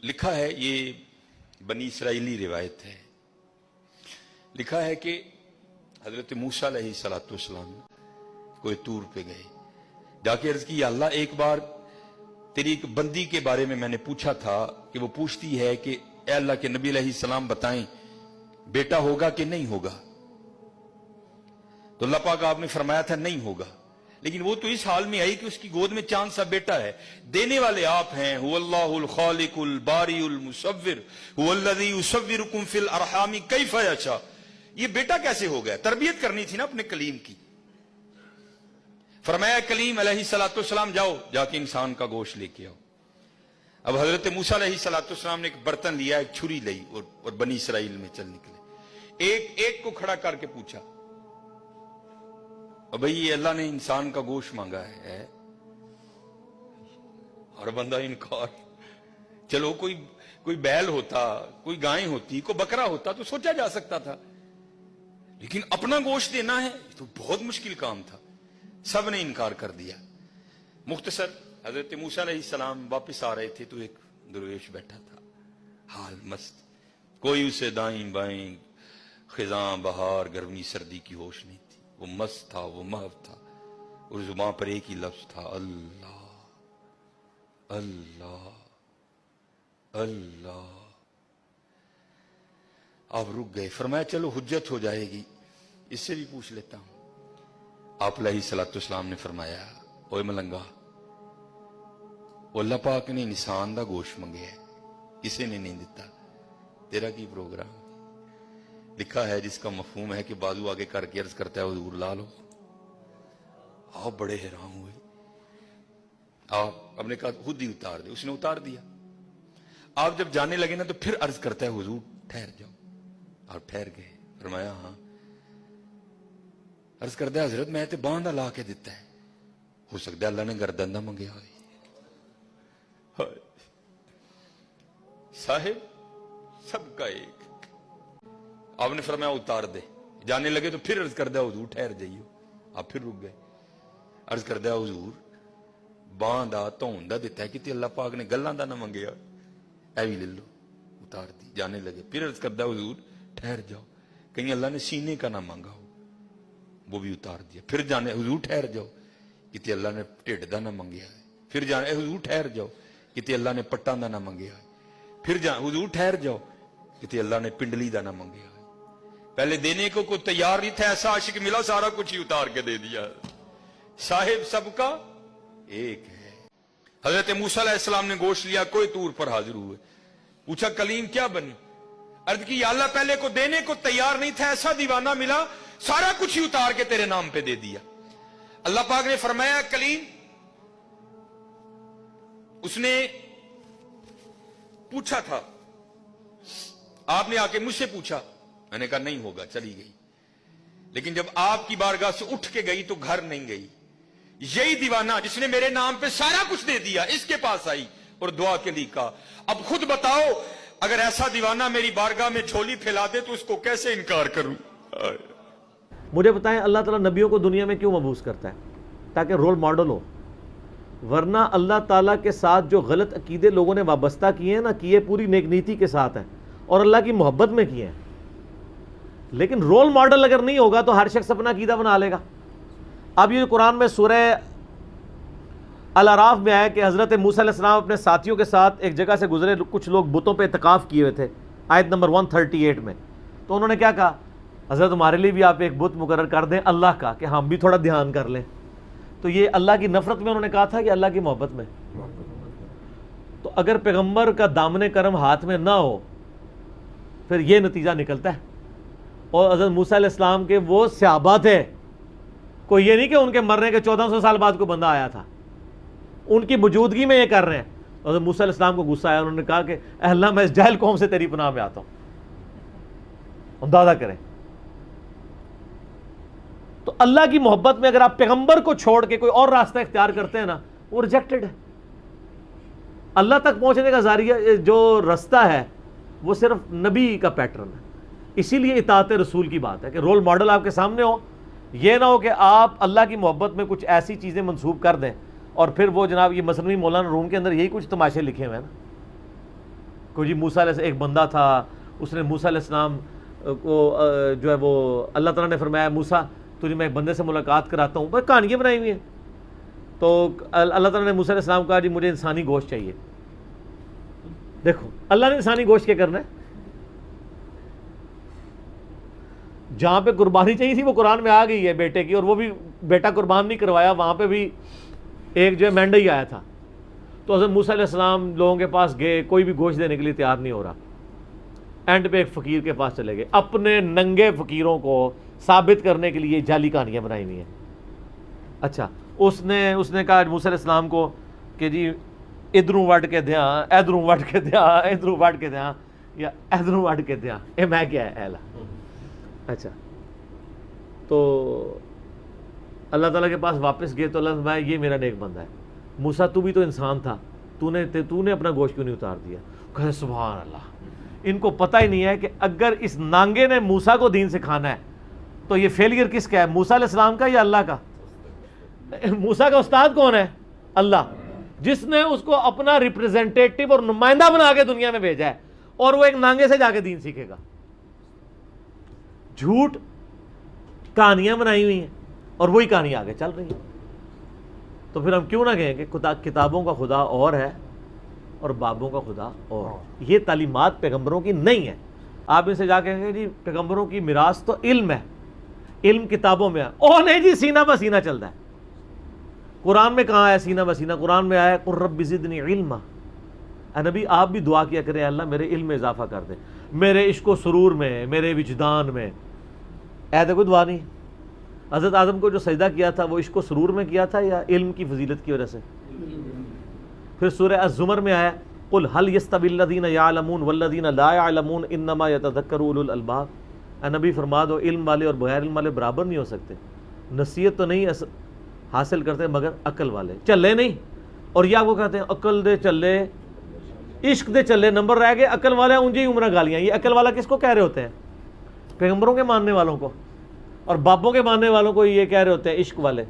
لکھا ہے، یہ بنی اسرائیلی روایت ہے، لکھا ہے کہ حضرت موسیٰ علیہ السلام کوئی طور پہ گئے، جا کے عرض کی یا اللہ ایک بار تیری ایک بندی کے بارے میں نے پوچھا تھا کہ وہ پوچھتی ہے کہ اے اللہ کے نبی علیہ السلام بتائیں بیٹا ہوگا کہ نہیں ہوگا، تو اللہ پاک آپ نے فرمایا تھا نہیں ہوگا، لیکن وہ تو اس حال میں آئی کہ اس کی گود میں چاند سا بیٹا ہے، دینے والے آپ ہیں، هو اللہ الخالق الباری المصور هو الذی یصورکم فی الارحام کیف یشاء، یہ بیٹا کیسے ہو گیا؟ تربیت کرنی تھی نا اپنے کلیم کی۔ فرمایا کلیم علیہ السلام جاؤ جا کے انسان کا گوشت لے کے آؤ۔ اب حضرت موسیٰ علیہ السلام نے ایک برتن لیا، ایک چھری لئی اور بنی اسرائیل میں چل نکلے، ایک کو کھڑا کر کے پوچھا اور بھئی یہ اللہ نے انسان کا گوشت مانگا ہے، اور بندہ انکار۔ چلو کوئی بیل ہوتا، کوئی گائیں ہوتی، کوئی بکرا ہوتا تو سوچا جا سکتا تھا، لیکن اپنا گوشت دینا ہے تو بہت مشکل کام تھا، سب نے انکار کر دیا۔ مختصر حضرت موسیٰ علیہ السلام واپس آ رہے تھے تو ایک درویش بیٹھا تھا، حال مست، کوئی اسے دائیں بائیں خزاں بہار گرمی سردی کی ہوش نہیں تھی، وہ مست تھا، وہ محو تھا، اور زبان پر ایک ہی لفظ تھا، اللہ اللہ اللہ۔ آپ رک گئے، فرمایا چلو حجت ہو جائے گی، اس سے بھی پوچھ لیتا ہوں۔ آپ علیہ السلام نے فرمایا اوے ملنگا، اللہ پاک نے انسان دا گوشت منگے ہے، کسی نے نہیں دیتا، تیرا کی پروگرام؟ لکھا ہے جس کا مفہوم ہے کہ بازو آگے کر کے عرض کرتا ہے حضور لا لو۔ آپ بڑے حیران ہوئے، آپ نے کہا خود ہی اتار دے، اس نے اتار دیا۔ آپ جب جانے لگے نا تو پھر عرض کرتا ہے حضور ٹھہر جاؤ، آپ ٹھہر گئے۔ فرمایا ہاں۔ عرض کرتا ہے حضرت میں تے باندھا لا کے دیتا ہے، ہو سکتا ہے اللہ نے گردن نہ منگیا ہوئے۔ صاحب سب کا ایک۔ آپ نے فرمایا اتار دے، جانے لگے تو پھر عرض کرتا ہے حضور ٹھہر جائیو، آپ پھر رک گئے۔ عرض کرتا ہے حضور باندھا تون دا دیتا ہے کہ اللہ پاک نے گلاں دا نہ منگیا، اے بھی لے لو، اتار دی۔ جانے لگے پھر عرض کرتا ہے حضور ٹھہر جاؤ، کہیں اللہ نے سینے کا نہ مانگا ہو، وہ بھی اتار دیا۔ پھر جانے حضور ٹھہر جاؤ، کتے اللہ نے ٹھڈ دا نہ منگیا ہے۔ پھر جانے حضور ٹھہر جاؤ، کتے اللہ نے پٹاں دا نہ منگیا ہے۔ پھر حضور ٹھہر جاؤ، کتے اللہ نے پنڈلی دا نہ منگیا ہے۔ پہلے دینے کو کوئی تیار نہیں تھا، ایسا عاشق ملا سارا کچھ ہی اتار کے دے دیا۔ صاحب سب کا ایک ہے۔ حضرت موسیٰ علیہ السلام نے گوشت لیا، کوئی طور پر حاضر ہوئے، پوچھا کلیم کیا بنی؟ عرض کی یا اللہ پہلے کو دینے کو تیار نہیں تھا، ایسا دیوانہ ملا سارا کچھ ہی اتار کے تیرے نام پہ دے دیا۔ اللہ پاک نے فرمایا کلیم، اس نے پوچھا تھا، آپ نے آ کے مجھ سے پوچھا، میں نے کہا نہیں ہوگا، چلی گئی۔ لیکن جب آپ کی بارگاہ سے اٹھ کے گئی تو گھر نہیں گئی۔ یہی دیوانہ جس نے میرے نام پہ سارا کچھ دے دیا، اس کے پاس آئی اور دعا کے لیے کہا اب خود بتاؤ اگر ایسا دیوانہ میری بارگاہ میں جھولی پھیلا دے تو اس کو کیسے انکار کروں؟ مجھے بتائیں اللہ تعالیٰ نبیوں کو دنیا میں کیوں مبعوث کرتا ہے؟ تاکہ رول ماڈل ہو، ورنہ اللہ تعالیٰ کے ساتھ جو غلط عقیدے لوگوں نے وابستہ کیے ہیں نا، کیے پوری نیک نیتی کے ساتھ ہیں اور اللہ کی محبت میں کیے ہیں، لیکن رول ماڈل اگر نہیں ہوگا تو ہر شخص اپنا عقیدہ بنا لے گا۔ اب یہ قرآن میں سورہ الاعراف میں آیا کہ حضرت موسیٰ علیہ السلام اپنے ساتھیوں کے ساتھ ایک جگہ سے گزرے، کچھ لوگ بتوں پہ اعتکاف کیے ہوئے تھے، آیت نمبر 138 میں، تو انہوں نے کیا کہا؟ حضرت ہمارے لیے بھی آپ ایک بت مقرر کر دیں اللہ کا کہ ہم بھی تھوڑا دھیان کر لیں۔ تو یہ اللہ کی نفرت میں انہوں نے کہا تھا کہ اللہ کی محبت میں؟ تو اگر پیغمبر کا دامن کرم ہاتھ میں نہ ہو پھر یہ نتیجہ نکلتا ہے۔ اور حضرت موسیٰ علیہ السلام کے وہ صحابہ تھے، کوئی یہ نہیں کہ ان کے مرنے کے 1400 سال بعد کوئی بندہ آیا تھا، ان کی موجودگی میں یہ کر رہے ہیں۔ حضرت موسیٰ علیہ السلام کو غصہ آیا، انہوں نے کہا کہ اے اللہ میں اس جاہل قوم سے تیری پناہ میں آتا ہوں۔ اندازہ کریں، تو اللہ کی محبت میں اگر آپ پیغمبر کو چھوڑ کے کوئی اور راستہ اختیار کرتے ہیں نا، وہ ریجیکٹڈ ہے۔ اللہ تک پہنچنے کا ذریعہ جو راستہ ہے وہ صرف نبی کا پیٹرن ہے۔ اسی لیے اطاعت رسول کی بات ہے کہ رول ماڈل آپ کے سامنے ہو، یہ نہ ہو کہ آپ اللہ کی محبت میں کچھ ایسی چیزیں منسوب کر دیں اور پھر وہ جناب یہ مثنوی مولانا روم کے اندر یہی کچھ تماشے لکھے ہوئے ہیں نا، کوئی جی موسیٰ علیہ ایک بندہ تھا، اس نے موسیٰ علیہ السلام کو جو ہے وہ اللہ تعالیٰ نے فرمایا موسیٰ تجھے میں ایک بندے سے ملاقات کراتا ہوں، بس کہانیاں بنائی ہوئی ہیں. تو اللہ تعالیٰ نے موسیٰ علیہ السلام کو کہا جی مجھے انسانی گوشت چاہیے. دیکھو اللہ نے انسانی گوشت کیا کرنا ہے، جہاں پہ قربانی چاہیے تھی وہ قرآن میں آ گئی ہے بیٹے کی، اور وہ بھی بیٹا قربان نہیں کروایا، وہاں پہ بھی ایک جو ہے مینڈا ہی آیا تھا. تو حضرت موسیٰ علیہ السلام لوگوں کے پاس گئے، کوئی بھی گوشت دینے کے لیے تیار نہیں ہو رہا. اینڈ پہ ایک فقیر کے پاس چلے گئے، اپنے ننگے فقیروں کو ثابت کرنے کے لیے جعلی کہانیاں بنائی ہوئی ہیں. اچھا اس نے کہا موسیٰ علیہ السلام کو کہ جی ادھروں وڈ کے دیاں، ادھروں وڈ کے دیاں، ادھروں وڈ کے دیاں، یا ادھروں وڈ کے دیاں، اے میں کیا ہے ایلا. اچھا تو اللہ تعالیٰ کے پاس واپس گئے تو اللہ نے فرمایا یہ میرا نیک بندہ ہے. موسیٰ تو بھی تو انسان تھا، تو نے اپنا گوشت کیوں نہیں اتار دیا؟ کہے سبحان اللہ. ان کو پتہ ہی نہیں ہے کہ اگر اس نانگے نے موسیٰ کو دین سکھانا ہے تو یہ فیلئر کس کا ہے، موسیٰ علیہ السلام کا یا اللہ کا؟ موسیٰ کا استاد کون ہے؟ اللہ، جس نے اس کو اپنا ریپریزنٹیٹو اور نمائندہ بنا کے دنیا میں بھیجا ہے، اور وہ ایک نانگے سے جا کے دین سیکھے گا. جھوٹ کہانیاں بنائی ہوئی ہیں اور وہی کہانی آگے چل رہی ہے. تو پھر ہم کیوں نہ کہیں کہ کتابوں کا خدا اور ہے اور بابوں کا خدا اور. یہ تعلیمات پیغمبروں کی نہیں ہے. آپ ان سے جا کے کہیں گے جی پیغمبروں کی میراث تو علم ہے، علم کتابوں میں ہے. او نہیں جی سینہ بسینہ چلتا ہے. قرآن میں کہاں ہے سینہ بسینہ؟ قرآن میں آیا قل رب زدنی علما. اے نبی آپ بھی دعا کیا کریں اللہ میرے علم میں اضافہ کر دے، میرے عشق و سرور میں، میرے وجدان میں. ایسا کوئی دعا نہیں. حضرت آدم کو جو سجدہ کیا تھا وہ عشق و سرور میں کیا تھا یا علم کی فضیلت کی وجہ سے؟ پھر سورہ الزمر میں آیا قل هل يستوي الذين يعلمون والذين لا يعلمون انما يتذكر اولو الالباب. اے نبی فرما دو علم والے اور بغیر علم والے برابر نہیں ہو سکتے. نصیحت تو نہیں حاصل کرتے مگر عقل والے، چلے نہیں. اور یا وہ کہتے ہیں عقل دے چلے عشق دے چلے نمبر رہ گئے، عقل والے اونجی عمرہ گالیاں. یہ عقل والا کس کو کہہ رہے ہوتے ہیں؟ پیغمبروں کے ماننے والوں کو. اور بابوں کے ماننے والوں کو یہ کہہ رہے ہوتے ہیں عشق والے.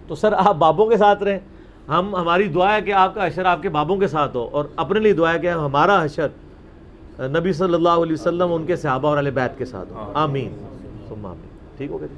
تو سر آپ بابوں کے ساتھ رہیں. ہماری دعا ہے کہ آپ کا حشر آپ کے بابوں کے ساتھ ہو، اور اپنے لیے دعا ہے کہ ہمارا حشر نبی صلی اللہ علیہ وسلم ان کے صحابہ اور اہل بیت کے ساتھ ہو. آمین ثم آمین. ٹھیک ہو گیا جی.